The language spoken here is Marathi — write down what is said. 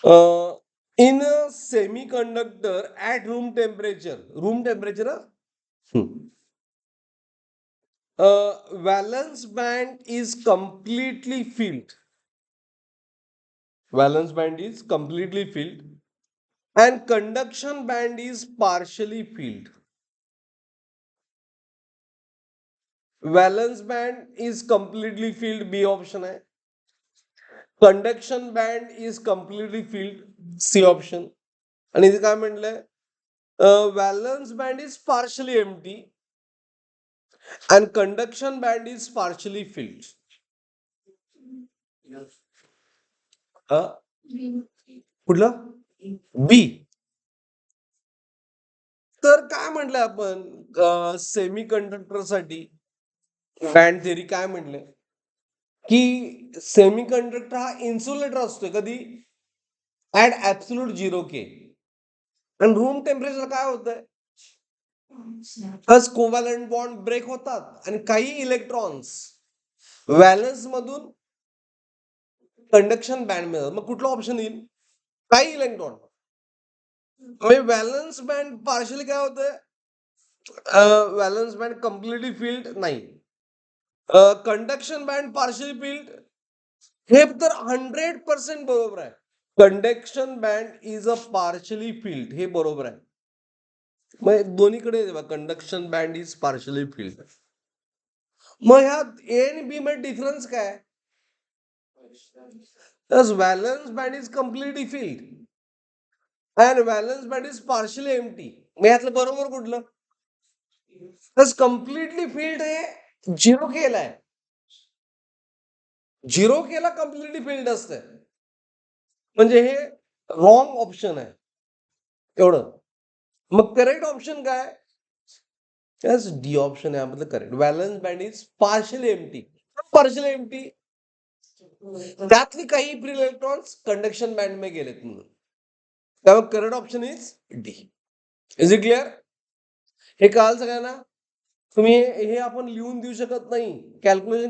In a semiconductor at room temperature, valence band is completely filled. Valence band is completely filled, and conduction band is partially filled. Valence band is completely filled, B option है. Conduction band is completely filled, C option. आणि इथे काय म्हटलंय, valence band is partially empty and conduction band is partially filled. कुठलं बी. तर काय म्हटलंय आपण सेमी कंडक्टर साठी बँड थेरी काय म्हटलंय की सेमी कंडक्टर हा इन्सुलेटर असतोय कधी ऍट ऍब्सोल्यूट 0K आणि रूम टेम्परेचर काय होतंय कोव्हॅलंट बॉन्ड ब्रेक होतात आणि काही इलेक्ट्रॉन्स व्हॅलन्स मधून कंडक्शन बँड मिळतात. मग कुठला ऑप्शन येईल, काही इलेक्ट्रॉन. व्हॅलन्स बँड पार्शली काय होतंय, व्हॅलन्स बँड कम्प्लिटली फिल्ड नाही, कंडक्शन बँड पार्शली फिल्ड, हे तर 100% बरोबर आहे. Conduction band is a partially field, हे बरोबर आहे. मग दोन्हीकडे conduction band is partially field. मग ह्या ए आणि बी मध्ये डिफरन्स काय, valence band is completely filled and valence band is partially empty. मग यातलं बरोबर कुठलं, कम्प्लिटली फिल्ड हे 0K ला आहे, 0K ला कम्प्लिटली फिल्ड असते, म्हणजे हे रॉंग ऑप्शन आहे एवढं. मग करेक्ट ऑप्शन काय, यस डी ऑप्शन आहे आपलं correct. Valence band is partially empty. Partially empty, त्यातली काही फ्री इलेक्ट्रॉन्स कंडक्शन बँड मध्ये गेलेत म्हणून. त्यामुळे correct option is D. Is it clear, हे कळालं सगळ्यांना. तुम्ही हे आपण लिहून देऊ शकत नाही, कॅल्क्युलेशन